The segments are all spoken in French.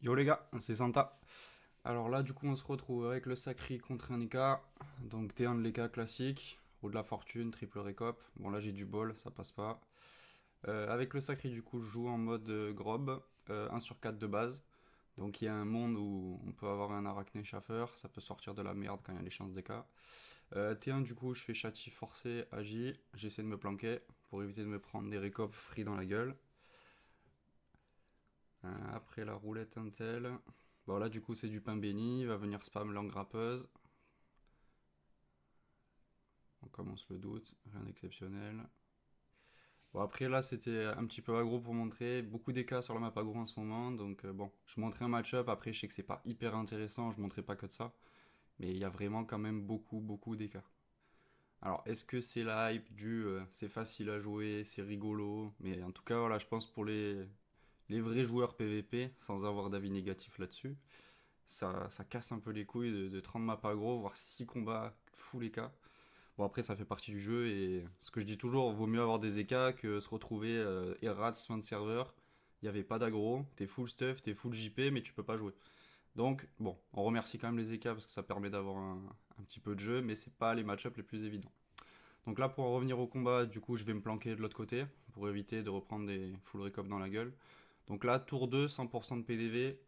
Yo les gars, c'est Santa. Alors là, du coup, on se retrouve avec le Sacri contre un Eka. Donc T1 de l'Eka classique, roue de la fortune, triple récop. Bon, là j'ai du bol, ça passe pas. Avec le Sacri, du coup, je joue en mode Grob, 1 sur 4 de base. Donc il y a un monde où on peut avoir un Arachné Schaffer, ça peut sortir de la merde quand il y a les chances d'Eka. T1, du coup, je fais Châti forcé, Agi. J'essaie de me planquer pour éviter de me prendre des récops free dans la gueule. Après la roulette Intel. Bon là du coup c'est du pain béni, il va venir spam langue grappeuse. On commence le doute, rien d'exceptionnel. Bon après là c'était un petit peu aggro pour montrer, beaucoup d'écarts sur la map aggro en ce moment, donc bon, je montrais un match-up, après je sais que c'est pas hyper intéressant, je montrais pas que de ça, mais il y a vraiment quand même beaucoup d'écarts. Alors est-ce que c'est la hype du c'est facile à jouer, c'est rigolo, mais en tout cas voilà je pense pour les vrais joueurs PVP, sans avoir d'avis négatif là-dessus, ça casse un peu les couilles de 30 maps aggro, voire 6 combats full EK. Bon, après, ça fait partie du jeu et ce que je dis toujours, vaut mieux avoir des EK que se retrouver Errats fin de serveur. Il n'y avait pas d'aggro, t'es full stuff, t'es full JP, mais tu peux pas jouer. Donc, bon, on remercie quand même les EK parce que ça permet d'avoir un petit peu de jeu, mais c'est pas les match-ups les plus évidents. Donc là, pour en revenir au combat, du coup, je vais me planquer de l'autre côté pour éviter de reprendre des full recop dans la gueule. Donc là, tour 2, 100% de PDV,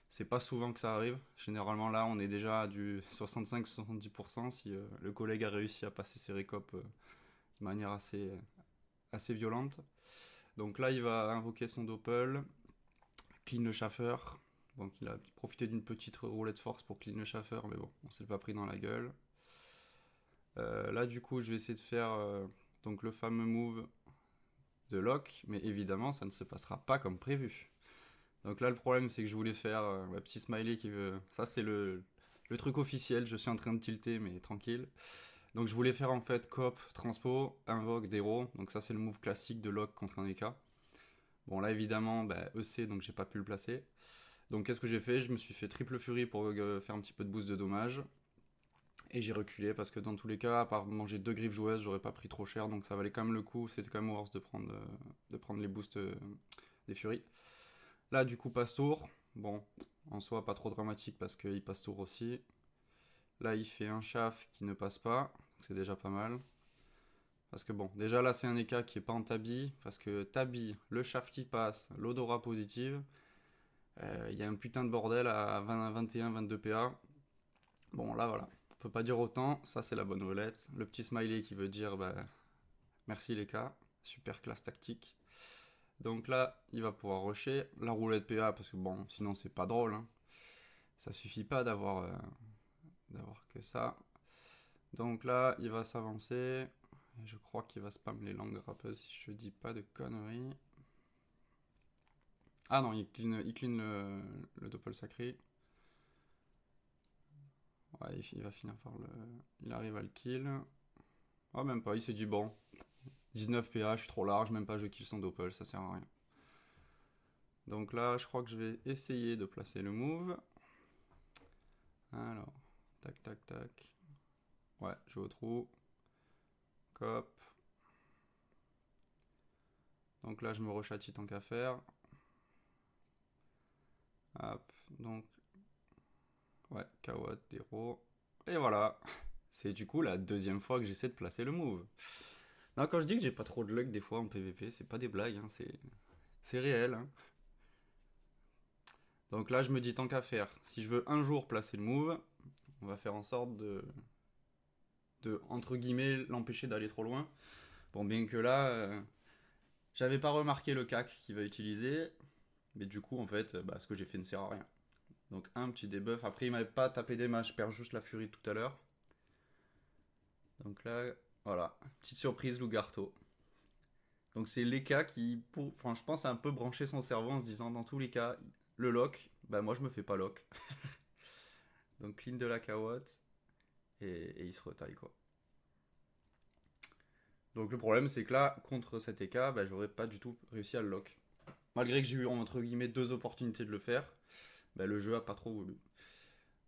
c'est pas souvent que ça arrive. Généralement, là, on est déjà à du 65-70% si le collègue a réussi à passer ses récopes de manière assez violente. Donc là, il va invoquer son doppel, clean le schaffer. Donc il a profité d'une petite roulette force pour clean le schaffer, mais bon, on s'est pas pris dans la gueule. Là, du coup, je vais essayer de faire donc le fameux move de lock, mais évidemment, ça ne se passera pas comme prévu. Donc là, le problème, c'est que je voulais faire un petit smiley qui veut. Ça, c'est le truc officiel. Je suis en train de tilter, mais tranquille. Donc je voulais faire en fait cop, transpo, invoque, déro. Donc ça, c'est le move classique de lock contre un EK. Bon, là, évidemment, bah, EC, donc j'ai pas pu le placer. Donc qu'est-ce que j'ai fait? Je me suis fait triple furie pour faire un petit peu de boost de dommage. Et j'ai reculé parce que dans tous les cas, à part manger deux griffes joueuses, j'aurais pas pris trop cher. Donc ça valait quand même le coup. C'était quand même worth de prendre les boosts des furies. Là, du coup, passe tour. Bon, en soi, pas trop dramatique parce qu'il passe tour aussi. Là, il fait un chaff qui ne passe pas. C'est déjà pas mal. Parce que bon, déjà là, c'est un EK qui est pas en tabi. Parce que tabi, le chaff qui passe, l'odorat positive. Il y a un putain de bordel à 20, 21, 22 PA. Bon, là, voilà. On peut pas dire autant. Ça, c'est la bonne roulette. Le petit smiley qui veut dire bah, merci les cas. Super classe tactique. Donc là, il va pouvoir rusher. La roulette PA, parce que bon, sinon, c'est pas drôle. Hein. Ça suffit pas d'avoir que ça. Donc là, il va s'avancer. Je crois qu'il va spam les langues grappeuses si je dis pas de conneries. Ah non, il clean le doppel sacré. Ouais, il va finir par le. Il arrive à le kill. Ah, même pas, il s'est dit bon, 19 PA, je suis trop large, même pas je kill son doppel, ça sert à rien. Donc là, je crois que je vais essayer de placer le move. Alors, tac, tac, tac. Ouais, je vais au trou. Cop. Donc là, je me rechatis tant qu'à faire. Hop, donc, ouais, Kawat, Dero. Et voilà. C'est du coup la deuxième fois que j'essaie de placer le move. Non, quand je dis que j'ai pas trop de luck des fois en PvP, c'est pas des blagues, hein, c'est réel. Hein. Donc là, je me dis tant qu'à faire, si je veux un jour placer le move, on va faire en sorte de entre guillemets, l'empêcher d'aller trop loin. Bon, bien que là, j'avais pas remarqué le cac qu'il va utiliser, mais du coup, en fait, bah, ce que j'ai fait ne sert à rien. Donc un petit debuff. Après, il m'avait pas tapé des matchs, je perds juste la furie tout à l'heure. Donc là, voilà, petite surprise, Lougarto. Donc c'est les cas qui, enfin, je pense, a un peu branché son cerveau en se disant dans tous les cas, le lock, bah moi je me fais pas lock. Donc clean de la carotte et il se retaille quoi. Donc le problème c'est que là, contre cet EK, bah, j'aurais pas du tout réussi à le lock. Malgré que j'ai eu entre guillemets deux opportunités de le faire, bah, le jeu a pas trop voulu.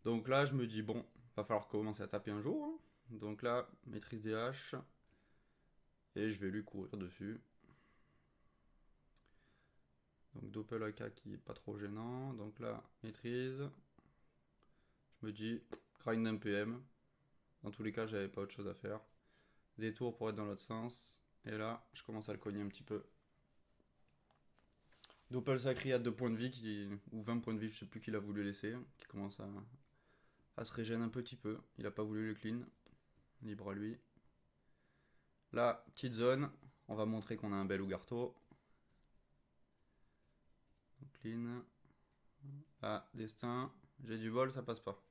Donc là je me dis bon, va falloir commencer à taper un jour. Hein. Donc là, maîtrise des haches. Et je vais lui courir dessus. Donc doppel AK qui est pas trop gênant. Donc là, maîtrise. Je me dis, grind un PM. Dans tous les cas, j'avais pas autre chose à faire. Détour pour être dans l'autre sens. Et là, je commence à le cogner un petit peu. Doppel sacré à 2 points de vie, ou 20 points de vie, je sais plus qu'il a voulu laisser. Qui commence à se régénérer un petit peu. Il a pas voulu le clean. Libre à lui. Là, petite zone. On va montrer qu'on a un bel Ougarto. Clean. Ah, destin. J'ai du bol, ça passe pas.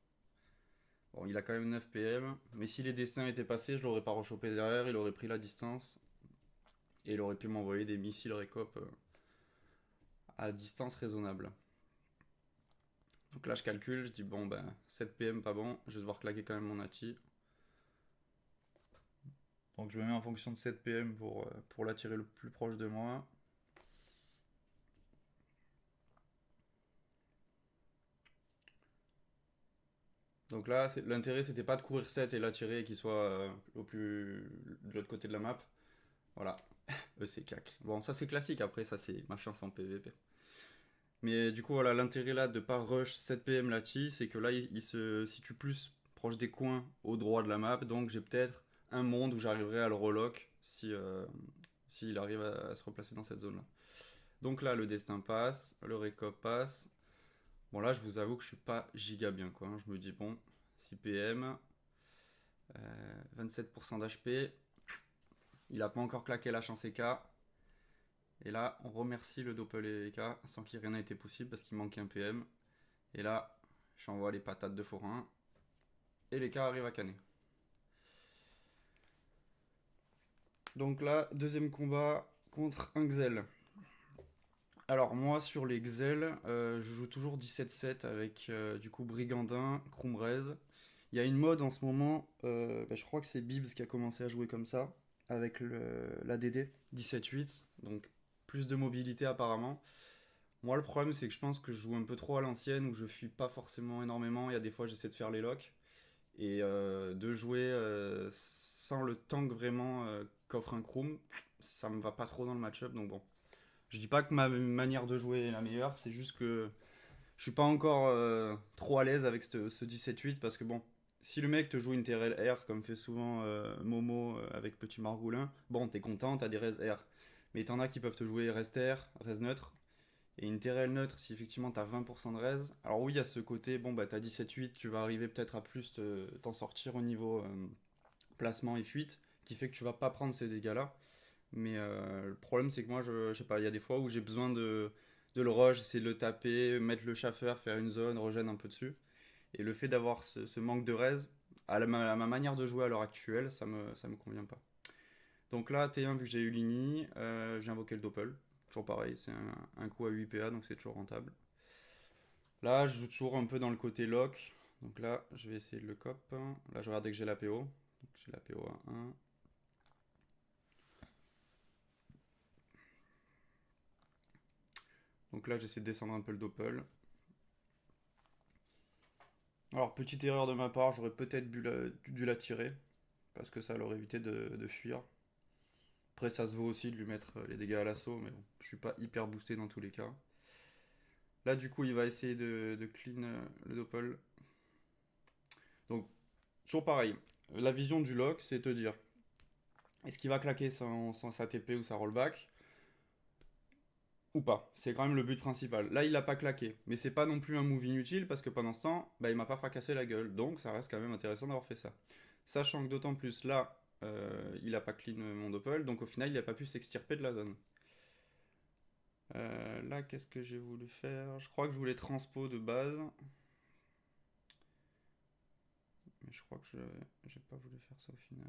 Bon, il a quand même 9 PM. Mais si les destins étaient passés, je l'aurais pas rechopé derrière. Il aurait pris la distance. Et il aurait pu m'envoyer des missiles récop à distance raisonnable. Donc là, je calcule. Je dis, bon, ben, 7 PM, pas bon. Je vais devoir claquer quand même mon Ati. Donc je me mets en fonction de 7 PM pour l'attirer le plus proche de moi. Donc là, l'intérêt, c'était pas de courir 7 et l'attirer et qu'il soit de l'autre côté de la map. Voilà, c'est cac. Bon, ça c'est classique, après ça c'est ma chance en PVP. Mais du coup, voilà, l'intérêt là de pas rush 7 PM Lati, c'est que là il se situe plus proche des coins au droit de la map, donc j'ai peut-être un monde où j'arriverai à le relock s'il arrive à se replacer dans cette zone là. Donc là, le destin passe, le récop passe. Bon, là, je vous avoue que je suis pas giga bien, quoi. Je me dis, bon, 6 PM, 27% d'HP. Il a pas encore claqué la chance EK. Et là, on remercie le Doppel EK sans qu'il rien n'a été possible parce qu'il manquait un PM. Et là, j'envoie les patates de forain. Et l'EK arrive à canner. Donc là, deuxième combat contre un Xel. Alors moi sur les Xel, je joue toujours 17-7 avec du coup Brigandin, Krumrez. Il y a une mode en ce moment, je crois que c'est Bibs qui a commencé à jouer comme ça, avec l'ADD 17-8, donc plus de mobilité apparemment. Moi le problème c'est que je pense que je joue un peu trop à l'ancienne, où je fuis pas forcément énormément, il y a des fois j'essaie de faire les locks, et de jouer sans le tank vraiment qu'offre un Krum, ça me va pas trop dans le match-up, donc bon. Je dis pas que ma manière de jouer est la meilleure, c'est juste que je suis pas encore trop à l'aise avec ce 17-8 parce que bon, si le mec te joue une TRL R comme fait souvent Momo avec Petit Margoulin, bon, t'es content, t'as des res R. Mais t'en as qui peuvent te jouer res R, res neutre. Et une TRL neutre, si effectivement t'as 20% de res. Alors oui, il y a ce côté, bon, bah t'as 17-8, tu vas arriver peut-être à plus t'en sortir au niveau placement et fuite, qui fait que tu vas pas prendre ces dégâts-là. Mais le problème, c'est que moi, je sais pas, il y a des fois où j'ai besoin de le rush, essayer de le taper, mettre le chauffeur, faire une zone, regen un peu dessus. Et le fait d'avoir ce manque de res, à ma manière de jouer à l'heure actuelle, ça me convient pas. Donc là, T1, vu que j'ai eu l'ini, j'ai invoqué le Doppel. Toujours pareil, c'est un coup à 8 PA, donc c'est toujours rentable. Là, je joue toujours un peu dans le côté lock. Donc là, je vais essayer de le cop. Là, je regarde dès que j'ai la PO. Donc j'ai la PO à 1. Donc là, j'essaie de descendre un peu le Doppel. Alors, petite erreur de ma part, j'aurais peut-être dû la tirer, parce que ça l'aurait évité de fuir. Après, ça se vaut aussi de lui mettre les dégâts à l'assaut, mais bon, je suis pas hyper boosté dans tous les cas. Là, du coup, il va essayer de clean le Doppel. Donc, toujours pareil. La vision du lock, c'est te dire, est-ce qu'il va claquer sa TP ou sa rollback ou pas? C'est quand même le but principal. Là, il l'a pas claqué, mais c'est pas non plus un move inutile parce que pendant ce temps, bah, il m'a pas fracassé la gueule. Donc, ça reste quand même intéressant d'avoir fait ça. Sachant que d'autant plus là, il a pas clean mon Doppel, donc au final, il a pas pu s'extirper de la zone. Là, qu'est-ce que j'ai voulu faire? Je crois que je voulais transpo de base. Mais je crois que j'ai pas voulu faire ça au final.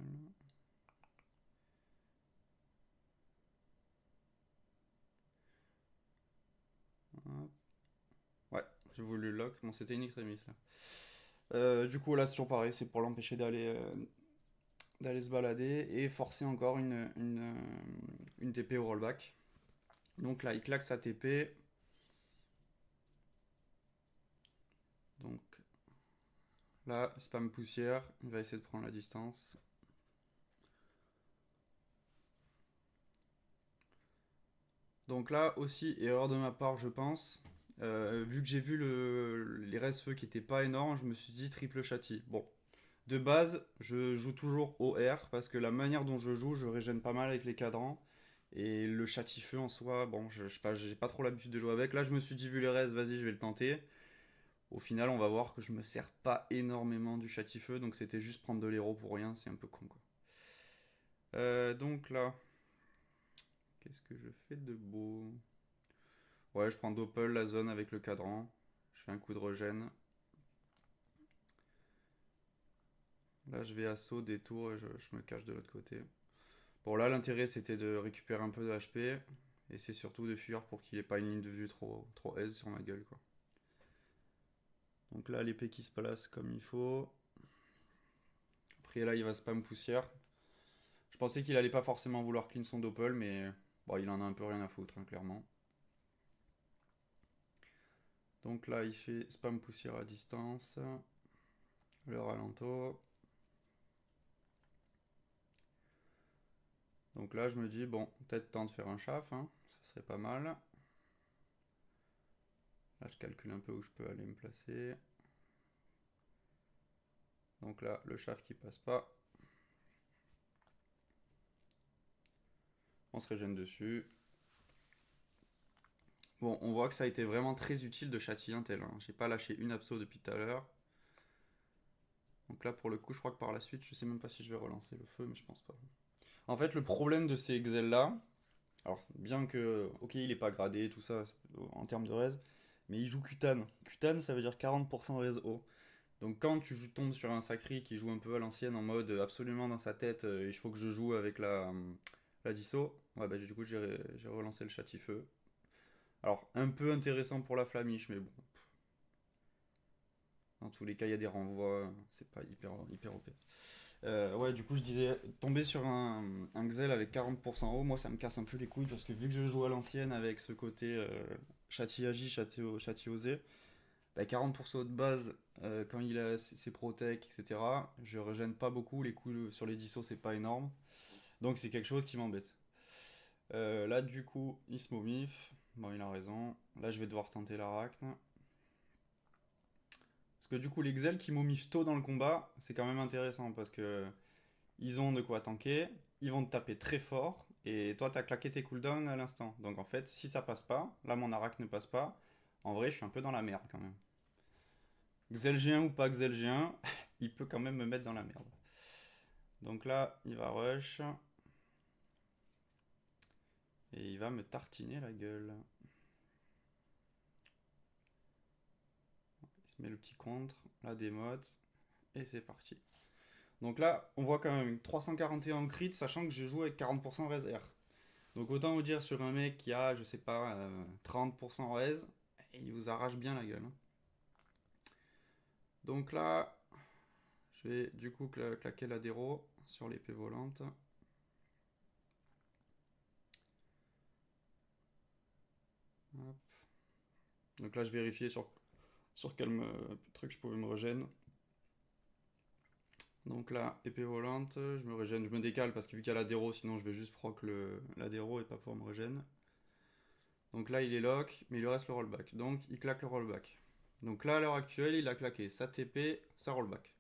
Hop. Ouais, j'ai voulu lock. Bon, c'était une extremis là. Du coup, là, c'est toujours pareil. C'est pour l'empêcher d'aller se balader et forcer encore une TP au rollback. Donc là, il claque sa TP. Donc là, spam poussière. Il va essayer de prendre la distance. Donc là aussi, erreur de ma part, je pense. Vu que j'ai vu les res-feu qui étaient pas énormes, je me suis dit triple châti. Bon, de base, je joue toujours OR parce que la manière dont je joue, je régène pas mal avec les cadrans. Et le châti-feu en soi, bon, je sais pas, j'ai pas trop l'habitude de jouer avec. Là, je me suis dit, vu les res, vas-y, je vais le tenter. Au final, on va voir que je me sers pas énormément du châti-feu, donc c'était juste prendre de l'héros pour rien, c'est un peu con quoi. Donc là, qu'est-ce que je fais de beau? Ouais, je prends Doppel, la zone avec le cadran. Je fais un coup de regen. Là, je vais assaut, détour et je me cache de l'autre côté. Bon, là, l'intérêt c'était de récupérer un peu de HP. Et c'est surtout de fuir pour qu'il ait pas une ligne de vue trop aise sur ma gueule quoi. Donc là, l'épée qui se place comme il faut. Après, là, il va spam poussière. Je pensais qu'il allait pas forcément vouloir clean son Doppel, mais bon, il en a un peu rien à foutre, hein, clairement. Donc là, il fait spam poussière à distance. Le ralento. Donc là, je me dis, bon, peut-être temps de faire un chaf, hein, ça serait pas mal. Là, je calcule un peu où je peux aller me placer. Donc là, le chaf qui passe pas. On se régène dessus. Bon, on voit que ça a été vraiment très utile de châtier un tel. Hein. J'ai pas lâché une abso depuis tout à l'heure. Donc là, pour le coup, je crois que par la suite, je sais même pas si je vais relancer le feu, mais je pense pas. En fait, le problème de ces Excel là, alors bien que, ok, il est pas gradé, tout ça, en termes de raise, mais il joue Kutan. Kutan, ça veut dire 40% raise haut. Donc quand tombes sur un Sacri qui joue un peu à l'ancienne en mode absolument dans sa tête, il faut que je joue avec la disso, ouais, bah, du coup j'ai relancé le Châtifeu. Alors un peu intéressant pour la Flamiche, mais bon, dans tous les cas il y a des renvois, c'est pas hyper OP. Ouais, du coup, je disais, tomber sur un Xel avec 40% haut, moi ça me casse un peu les couilles parce que vu que je joue à l'ancienne avec ce côté châti agi, châti osé, bah, 40% de base quand il a ses protects, etc., je régène pas beaucoup, les coups sur les dissos c'est pas énorme, donc c'est quelque chose qui m'embête. Là, du coup, il se momif, bon, il a raison, là je vais devoir tenter l'arachne. Parce que du coup, les Xel qui momifent tôt dans le combat, c'est quand même intéressant parce que ils ont de quoi tanker, ils vont te taper très fort, et toi t'as claqué tes cooldowns à l'instant. Donc en fait, si ça passe pas, là mon Arak ne passe pas, en vrai je suis un peu dans la merde quand même. Xelgien ou pas Xelgien, il peut quand même me mettre dans la merde. Donc là, il va rush, et il va me tartiner la gueule. Il se met le petit contre, la démote, et c'est parti. Donc là, on voit quand même 341 en crit, sachant que je joue avec 40% res R. Donc autant vous dire sur un mec qui a, je sais pas, 30% res, il vous arrache bien la gueule. Hein. Donc là, je vais du coup claquer l'adéro sur l'épée volante. Hop. Donc là, je vérifiais sur quel truc je pouvais me régénérer. Donc là, épée volante, je me régène, je me décale parce que vu qu'il y a l'adéro, sinon je vais juste proc l'adéro et pas pouvoir me régénérer. Donc là, il est lock, mais il lui reste le rollback. Donc il claque le rollback. Donc là, à l'heure actuelle, il a claqué sa TP, sa rollback.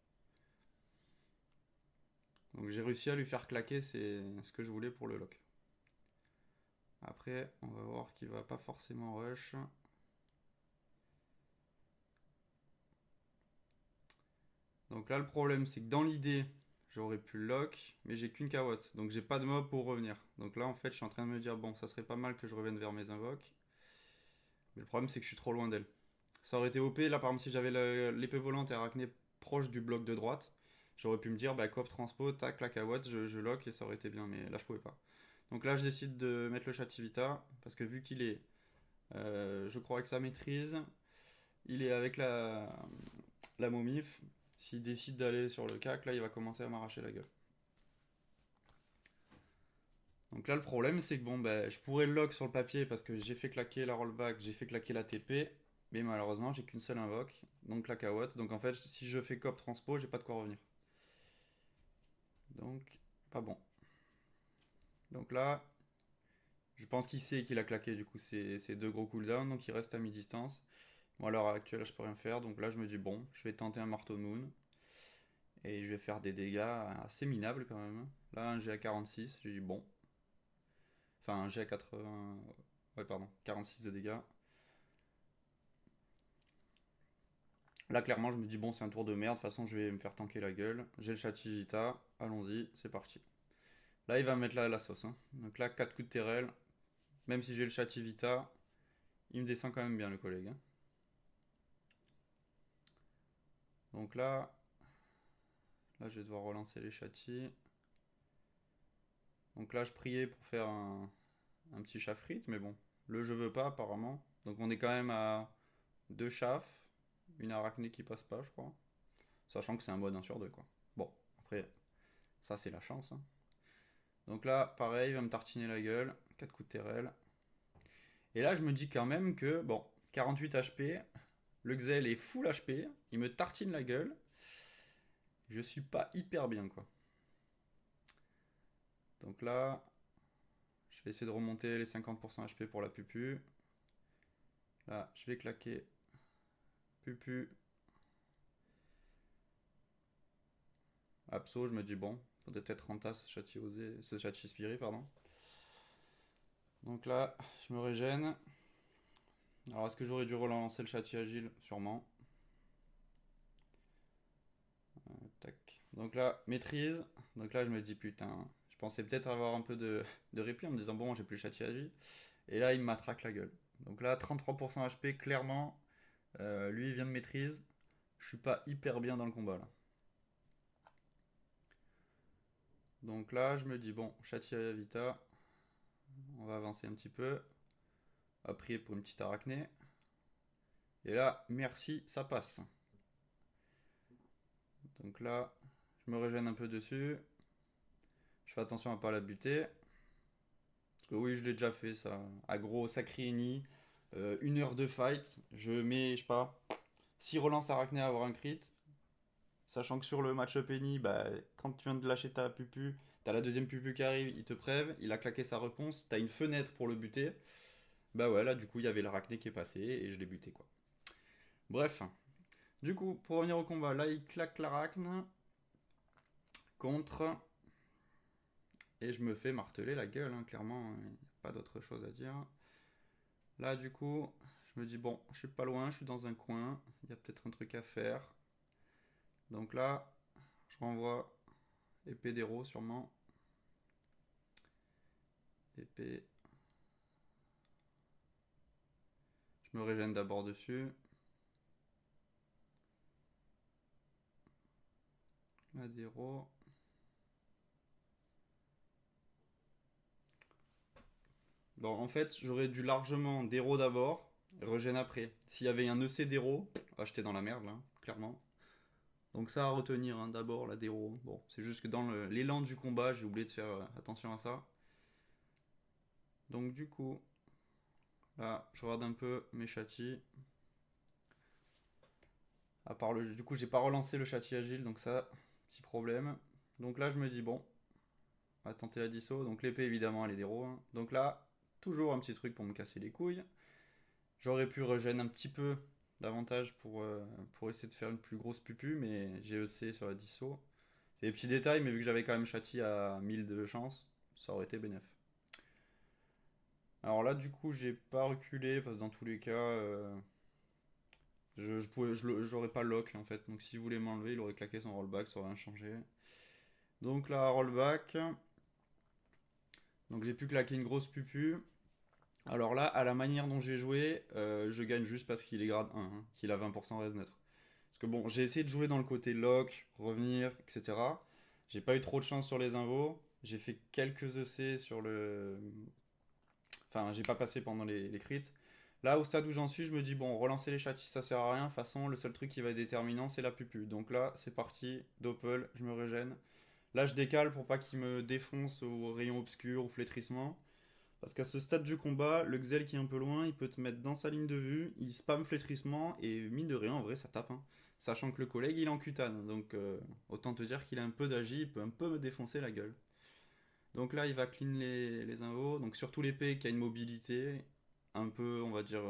Donc j'ai réussi à lui faire claquer, c'est ce que je voulais pour le lock. Après, on va voir qu'il va pas forcément rush. Donc là, le problème, c'est que dans l'idée, j'aurais pu le lock, mais j'ai qu'une carotte. Donc j'ai pas de mob pour revenir. Donc là, en fait, je suis en train de me dire, bon, ça serait pas mal que je revienne vers mes invoques. Mais le problème, c'est que je suis trop loin d'elle. Ça aurait été OP, là, par exemple, si j'avais l'épée volante et Arachné proche du bloc de droite, j'aurais pu me dire, bah, coop transpo, tac, la carotte, je lock et ça aurait été bien. Mais là, je pouvais pas. Donc là, je décide de mettre le Chativita, parce que vu qu'il est, je crois, avec sa maîtrise, il est avec la momif. S'il décide d'aller sur le cac, là, il va commencer à m'arracher la gueule. Donc là, le problème, c'est que bon, ben, je pourrais le lock sur le papier parce que j'ai fait claquer la rollback, j'ai fait claquer la TP, mais malheureusement, j'ai qu'une seule invoque, donc la cawotte. Donc en fait, si je fais cop transpo, j'ai pas de quoi revenir. Donc, pas bon. Donc là, Je pense qu'il sait qu'il a claqué du coup ces deux gros cooldowns, donc il reste à mi-distance. Moi, à l'heure actuelle, je peux rien faire, donc là, je me dis, bon, je vais tenter un marteau moon. Et je vais faire des dégâts assez minables quand même. Là, un G à 46, j'ai dit bon. Enfin, un G à 80. Ouais, pardon, 46 de dégâts. Là, clairement, je me dis bon, c'est un tour de merde. De toute façon, je vais me faire tanker la gueule. J'ai le Chachi-Vita. Allons-y, c'est parti. Là, il va me mettre la sauce, hein. Donc là, 4 coups de terrel. Même si j'ai le Chachi-Vita, il me descend quand même bien, le collègue, hein. Donc là, je vais devoir relancer les Chachi. Donc là, je priais pour faire un petit chafrit, mais bon, le je veux pas apparemment. Donc on est quand même à deux chafs, une arachné qui passe pas, je crois. Sachant que c'est un mode 1 sur 2, quoi. Bon, après, ça c'est la chance, hein. Donc là, pareil, il va me tartiner la gueule, 4 coups de terrel. Et là, je me dis quand même que, bon, 48 HP, le Xel est full HP, il me tartine la gueule. Je suis pas hyper bien, quoi. Donc là, je vais essayer de remonter les 50% HP pour la pupu. Là, je vais claquer pupu. Abso, je me dis bon, faudrait peut-être renta ce Chachi Spiri, pardon. Donc là, je me régène. Alors est-ce que j'aurais dû relancer le Chachi Agile? Sûrement. Tac. Donc là, maîtrise. Donc là, je me dis putain, je pensais peut-être avoir un peu de répit en me disant bon, j'ai plus le Chachi Agile. Et là, il me matraque la gueule. Donc là, 33% HP, clairement. Lui, il vient de maîtrise. Je suis pas hyper bien dans le combat là. Donc là, je me dis bon, Chachi Vita. On va avancer un petit peu. On va prier pour une petite arachné. Et là, merci, ça passe. Donc là, je me régène un peu dessus. Je fais attention à ne pas la buter. Parce que oui, je l'ai déjà fait ça. Aggro, sacré eni. 1 heure de fight. Je mets, je sais pas, 6 relances arachnées à avoir un crit. Sachant que sur le match-up eni, bah, quand tu viens de lâcher ta pupu, t'as la deuxième pupu qui arrive, il te prève, il a claqué sa réponse, t'as une fenêtre pour le buter. Bah ouais, là du coup, il y avait l'arachné qui est passé et je l'ai buté quoi. Bref. Du coup, pour revenir au combat, là il claque l'arachne contre. Et je me fais marteler la gueule, hein, clairement, il n'y a pas d'autre chose à dire. Là, du coup, je me dis, bon, je suis pas loin, je suis dans un coin, il y a peut-être un truc à faire. Donc là, je renvoie épée d'héros sûrement. Épée. Je me régène d'abord dessus. Là, d'héros. Bon, en fait, j'aurais dû largement d'héros d'abord, et régène après. S'il y avait un EC d'héros, ah, j'étais dans la merde là, clairement. Donc ça à retenir, hein, d'abord la d'héros. Bon, c'est juste que dans l'élan du combat, j'ai oublié de faire attention à ça. Donc du coup, là, je regarde un peu mes châtis. À part du coup, j'ai pas relancé le châti agile, donc ça, petit problème. Donc là, je me dis, bon, on va tenter la disso. Donc l'épée, évidemment, elle est d'héros, hein. Donc là, toujours un petit truc pour me casser les couilles. J'aurais pu regen un petit peu davantage pour essayer de faire une plus grosse pupu, mais j'ai EC sur la disso. C'est des petits détails, mais vu que j'avais quand même châti à 1000 de chance, ça aurait été bénef. Alors là, du coup, j'ai pas reculé, parce que dans tous les cas, j'aurais pas lock en fait. Donc s'il voulait m'enlever, il aurait claqué son rollback, ça aurait rien changé. Donc là, rollback. Donc j'ai pu claquer une grosse pupu. Alors là, à la manière dont j'ai joué, je gagne juste parce qu'il est grade 1, hein, qu'il a 20% res neutre. Parce que bon, j'ai essayé de jouer dans le côté lock, revenir, etc. J'ai pas eu trop de chance sur les invos. J'ai fait quelques EC sur le. Enfin, j'ai pas passé pendant les crits. Là, au stade où j'en suis, je me dis, bon, relancer les châtis, ça sert à rien. De toute façon, le seul truc qui va être déterminant, c'est la pupu. Donc là, c'est parti, doppel, je me régène. Là, je décale pour pas qu'il me défonce au rayon obscur, au flétrissement. Parce qu'à ce stade du combat, le Xel qui est un peu loin, il peut te mettre dans sa ligne de vue, il spam flétrissement, et mine de rien, en vrai, ça tape, hein. Sachant que le collègue, il est en cutane. Donc, autant te dire qu'il a un peu d'agi, il peut un peu me défoncer la gueule. Donc là, il va clean les invos. Donc surtout l'épée qui a une mobilité un peu, on va dire,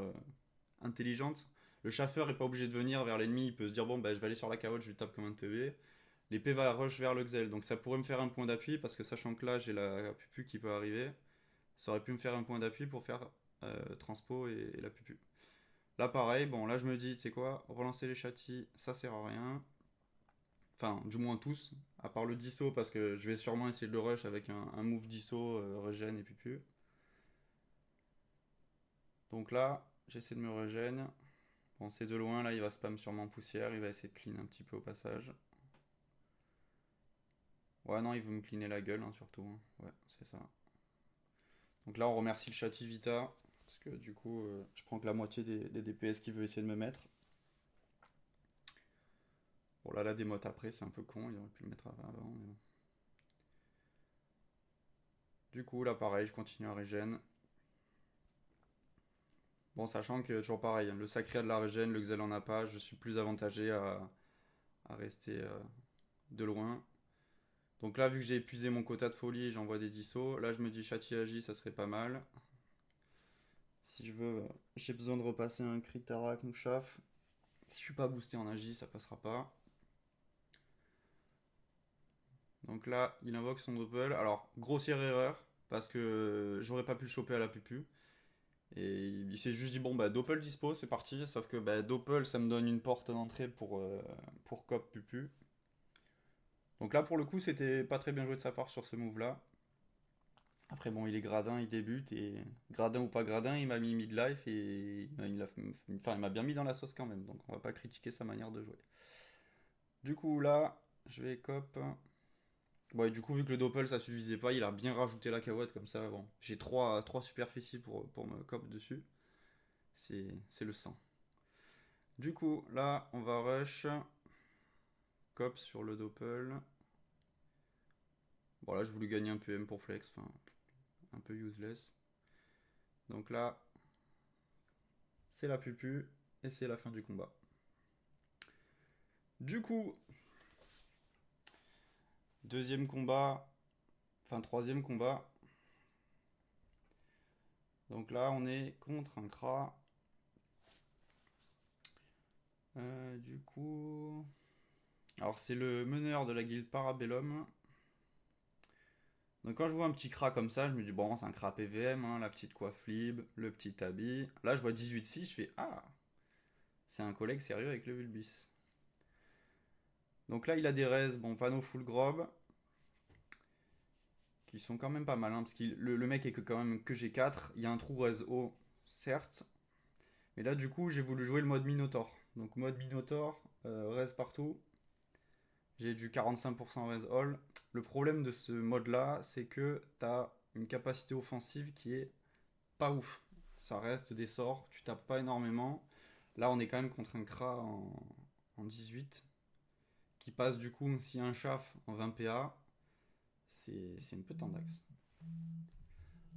intelligente. Le chaffeur est pas obligé de venir vers l'ennemi. Il peut se dire, bon, bah, je vais aller sur la carotte, je lui tape comme un teubé. L'épée va rush vers le Xel. Donc ça pourrait me faire un point d'appui parce que sachant que là, j'ai la pupu qui peut arriver. Ça aurait pu me faire un point d'appui pour faire transpo et la pupu. Là, pareil, bon, là, je me dis, tu sais quoi, relancer les châtis, ça sert à rien. Enfin, du moins tous, à part le disso, parce que je vais sûrement essayer de le rush avec un move disso, regen et pupu. Donc là, j'essaie de me regen. Bon, c'est de loin, là, il va spam sûrement poussière, il va essayer de clean un petit peu au passage. Ouais, non, il veut me cleaner la gueule, hein, surtout, hein. Ouais, c'est ça. Donc là, on remercie le châti Vita, parce que du coup, je prends que la moitié des DPS qu'il veut essayer de me mettre. Bon, là, la démote après, c'est un peu con, il aurait pu le mettre avant, mais bon. Du coup, là, pareil, je continue à regen. Bon, sachant que toujours pareil, hein, le sacré a de la régène, le Xel en a pas, je suis plus avantagé à rester de loin. Donc là, vu que j'ai épuisé mon quota de folie, j'envoie des dissos. Là, je me dis Châti Agi, ça serait pas mal. Si je veux, j'ai besoin de repasser un crit Tarak ou Chaf. Si je suis pas boosté en Agi, ça passera pas. Donc là, il invoque son Doppel. Alors, grossière erreur, parce que j'aurais pas pu le choper à la pupu. Et il s'est juste dit, bon, bah, Doppel dispo, c'est parti. Sauf que bah, Doppel, ça me donne une porte d'entrée pour Cop Pupu. Donc là, pour le coup, c'était pas très bien joué de sa part sur ce move-là. Après, bon, il est gradin, il débute, et gradin ou pas gradin, il m'a mis midlife, et il m'a bien mis dans la sauce quand même. Donc on va pas critiquer sa manière de jouer. Du coup, là, je vais Cop. Bon, et du coup, vu que le Doppel ça suffisait pas, il a bien rajouté la cahuète comme ça. Bon, j'ai trois superficies pour me Cop dessus. C'est le sang. Du coup, là, on va rush. Cop sur le Doppel. Bon, là, je voulais gagner un PM pour flex, enfin, un peu useless. Donc là, c'est la pupu, et c'est la fin du combat. Du coup, deuxième combat, enfin troisième combat. Donc là, on est contre un Kra. Du coup, alors c'est le meneur de la guilde Parabellum. Donc quand je vois un petit Kra comme ça, je me dis bon, c'est un Kra PVM, hein, la petite coiffe libre, le petit habit. Là, je vois 18-6, je fais ah, c'est un collègue sérieux avec le Vulbis. Donc là, il a des res, bon, panneau full grob, qui sont quand même pas mal, hein, parce que le mec est que quand même que G4. Il y a un trou res haut, certes. Mais là, du coup, j'ai voulu jouer le mode Minotaur. Donc mode Minotaur, res partout. J'ai du 45% res all. Le problème de ce mode-là, c'est que tu as une capacité offensive qui est pas ouf. Ça reste des sorts, tu tapes pas énormément. Là, on est quand même contre un Kra en 18 qui passe du coup, si un chaf en 20 PA, c'est un peu tendax.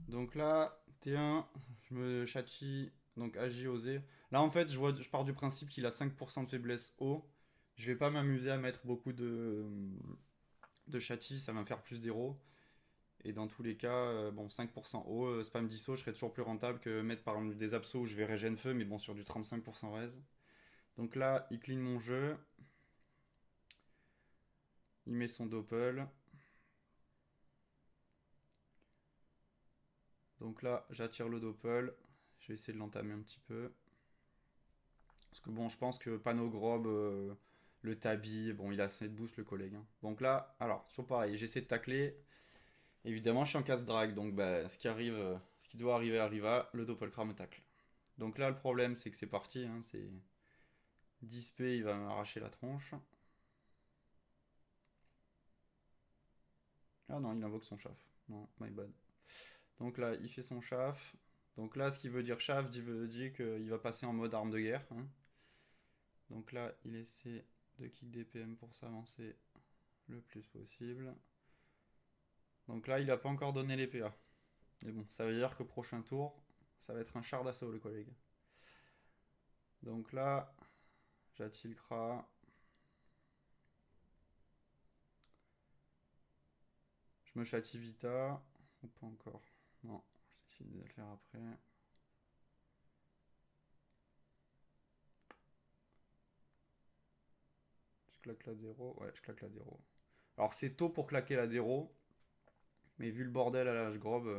Donc là, T1, je me châtie, donc agi osé. Là, en fait, je pars du principe qu'il a 5% de faiblesse haut. Je vais pas m'amuser à mettre beaucoup de châtis, ça va me faire plus d'héros. Et dans tous les cas, bon, 5% haut, spam disso, je serais toujours plus rentable que mettre par exemple des absos où je vais régène feu, mais bon, sur du 35% raise. Donc là, il clean mon jeu. Il met son doppel. Donc là, j'attire le doppel. Je vais essayer de l'entamer un petit peu. Parce que bon, je pense que Pano Grob, le tabi, bon, il a assez de boost le collègue, hein. Donc là, alors, toujours pareil, j'essaie de tacler. Évidemment, je suis en casse drag, donc bah, ce qui arrive, ce qui doit arriver arriva, le doppelcra me tacle. Donc là, le problème, c'est que c'est parti, hein, c'est 10p, il va m'arracher la tronche. Ah non, il invoque son chaf. Non, my bad. Donc là, il fait son chaf. Donc là, ce qui veut dire chaf dit qu'il va passer en mode arme de guerre, hein. Donc là, il essaie de kick des PM pour s'avancer le plus possible. Donc là, il n'a pas encore donné les PA. Mais bon, ça veut dire que prochain tour, ça va être un char d'assaut, le collègue. Donc là, j'attilcra. Je Je me châtie Vita. Ou pas encore. Non, je vais essayer de le faire après. Je claque la déro. Ouais, je claque la déro. Alors c'est tôt pour claquer la déro. Mais vu le bordel à l'âge grob,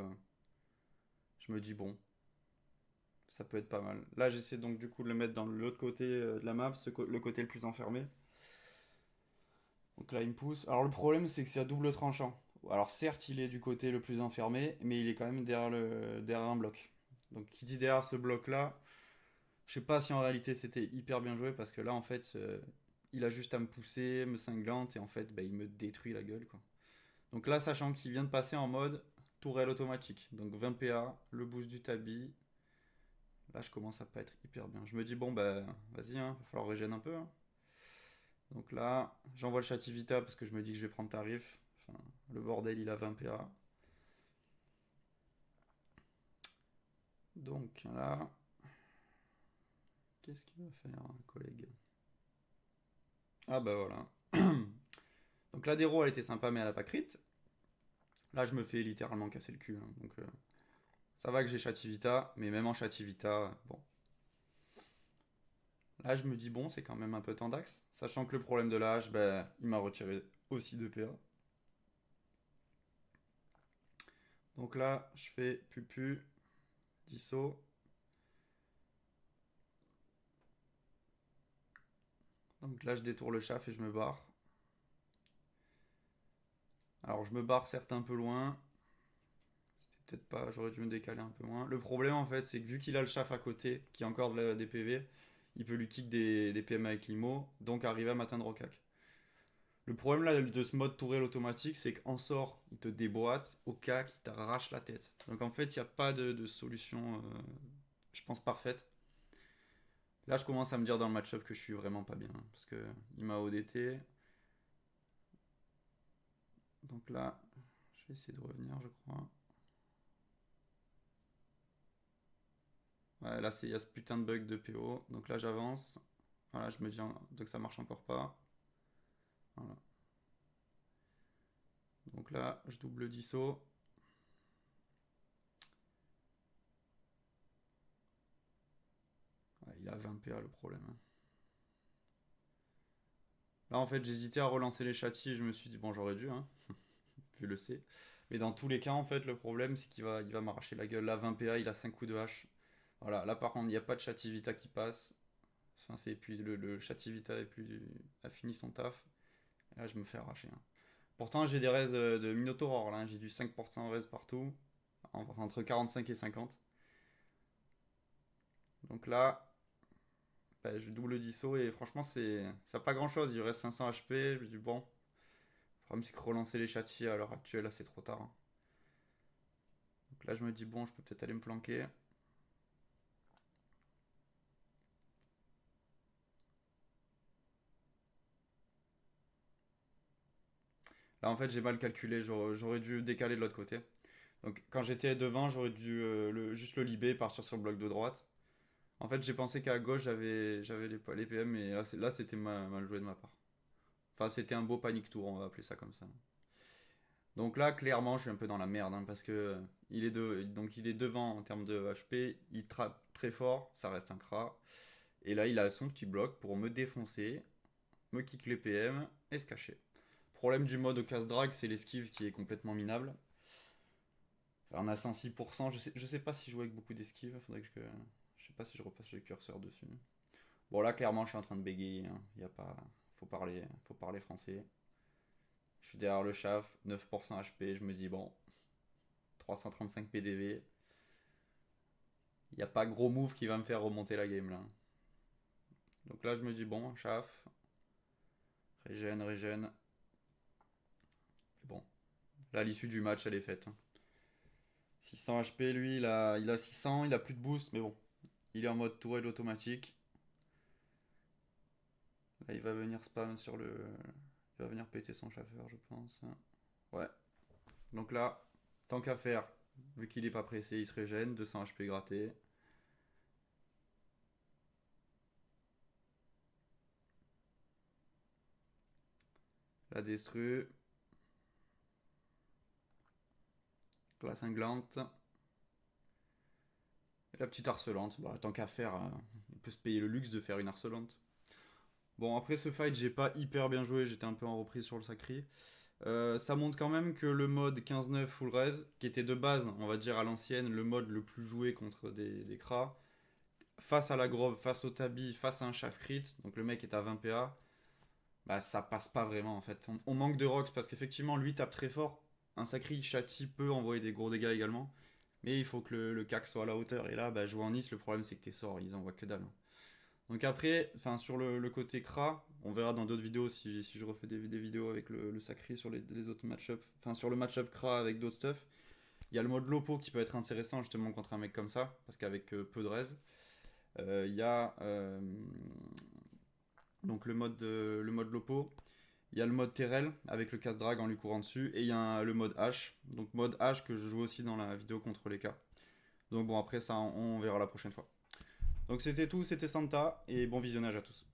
je me dis bon, ça peut être pas mal. Là j'essaie donc du coup de le mettre dans l'autre côté de la map, le côté le plus enfermé. Donc là il me pousse. Alors le problème c'est que c'est à double tranchant. Alors certes il est du côté le plus enfermé, mais il est quand même derrière un bloc. Donc qui dit derrière ce bloc là, je sais pas si en réalité c'était hyper bien joué parce que là en fait il a juste à me pousser, me cinglante et en fait bah, il me détruit la gueule quoi. Donc là sachant qu'il vient de passer en mode tourelle automatique. Donc 20 PA, le boost du tabi. Là je commence à pas être hyper bien. Je me dis bon bah vas-y hein, va falloir régénérer un peu. Hein. Donc là j'envoie le Chativita parce que je me dis que je vais prendre tarif. Enfin, le bordel il a 20 PA. Donc là, qu'est-ce qu'il va faire, collègue? Ah bah voilà. Donc la déro elle était sympa mais elle a pas crit. Là je me fais littéralement casser le cul. Hein. Donc ça va que j'ai Chativita, mais même en Chativita, bon. Là je me dis bon c'est quand même un peu tendax. Sachant que le problème de l'âge, bah, il m'a retiré aussi 2 PA. Donc là je fais pupu, disso. Donc là je détourne le chaf et je me barre. Alors je me barre certes un peu loin. C'était peut-être pas, j'aurais dû me décaler un peu moins. Le problème en fait c'est que vu qu'il a le chaf à côté, qui a encore des PV, il peut lui kick des PM avec l'IMO, donc arriver à m'atteindre au cac. Le problème là de ce mode tourelle automatique, c'est qu'en sort, il te déboîte, au cac, il t'arrache la tête. Donc en fait, il n'y a pas de solution, je pense, parfaite. Là, je commence à me dire dans le match-up que je suis vraiment pas bien, parce que il m'a ODT. Donc là, je vais essayer de revenir, je crois. Ouais, là, il y a ce putain de bug de PO. Donc là, j'avance. Voilà, je me dis donc ça marche encore pas. Voilà. Donc là, je double disso. Ouais, il a 20 PA le problème. Hein. Là, en fait, j'hésitais à relancer les châtis. Je me suis dit, bon, j'aurais dû, hein, vu le C. Mais dans tous les cas, en fait, le problème, c'est qu'il va m'arracher la gueule. Là, 20 PA, il a 5 coups de hache. Voilà, là, par contre, il n'y a pas de Chativita qui passe. Enfin, puis le Chativita a fini son taf. Et là, je me fais arracher. Hein. Pourtant, j'ai des raises de Minotaur, là. Hein. J'ai du 5% raise partout. Enfin, entre 45 et 50. Donc là, bah, je double disso et franchement, ça pas grand chose. Il reste 500 HP. Je dis bon. Le problème, c'est que relancer les châtis à l'heure actuelle, là, c'est trop tard. Hein. Donc là, je me dis bon, je peux peut-être aller me planquer. Là, en fait, j'ai mal calculé. J'aurais dû décaler de l'autre côté. Donc, quand j'étais devant, j'aurais dû juste le libé et partir sur le bloc de droite. En fait, j'ai pensé qu'à gauche, j'avais les PM, mais là c'était mal joué de ma part. Enfin, c'était un beau panic tour, on va appeler ça comme ça. Donc là, clairement, je suis un peu dans la merde, hein, parce que donc il est devant en termes de HP, il trappe très fort, ça reste un Kra. Et là, il a son petit bloc pour me défoncer, me kick les PM et se cacher. Problème du mode casse-drag, c'est l'esquive qui est complètement minable. Enfin, on a 106%, je sais pas si je joue avec beaucoup d'esquive, faudrait que je sais pas si je repasse le curseur dessus. Bon là clairement je suis en train de bégayer, hein. Y a pas, faut parler français. Je suis derrière le chaf, 9% HP, je me dis bon, 335 PDV. Y a pas gros move qui va me faire remonter la game là. Donc là je me dis bon, chaf, régène. Et bon, là l'issue du match elle est faite. 600 HP lui, il a 600, il a plus de boost, mais bon, il est en mode tourelle automatique. Là il va venir spam sur le... Il va venir péter son chauffeur je pense. Ouais, donc là, tant qu'à faire, vu qu'il est pas pressé, il se régène, 200 HP gratté. La destru. la cinglante. Et la petite harcelante. Bah, tant qu'à faire, il peut se payer le luxe de faire une harcelante. Bon, après ce fight, j'ai pas hyper bien joué, j'étais un peu en reprise sur le sacré. Ça montre quand même que le mode 15-9 full res, qui était de base, on va dire à l'ancienne, le mode le plus joué contre des Kra, face à la Grove, face au Tabi, face à un Chaff crit, donc le mec est à 20 PA, bah ça passe pas vraiment en fait. On manque de Rox parce qu'effectivement lui tape très fort. Un Sacri Chati peut envoyer des gros dégâts également. Mais il faut que le CAC soit à la hauteur. Et là, bah, jouer en Nice, le problème c'est que tes sorts, ils envoient que dalle. Donc après, sur le côté Kra, on verra dans d'autres vidéos si je refais des vidéos avec le Sacri sur les autres match-up. Enfin, sur le match-up Kra avec d'autres stuff. Il y a le mode Lopo qui peut être intéressant justement contre un mec comme ça, parce qu'avec peu de raise. Il y a donc le mode Lopo. Il y a le mode Terrell avec le casse-drag en lui courant dessus. Et il y a le mode H. Donc mode H que je joue aussi dans la vidéo contre les K. Donc bon, après ça, on verra la prochaine fois. Donc c'était tout, c'était Santa. Et bon visionnage à tous.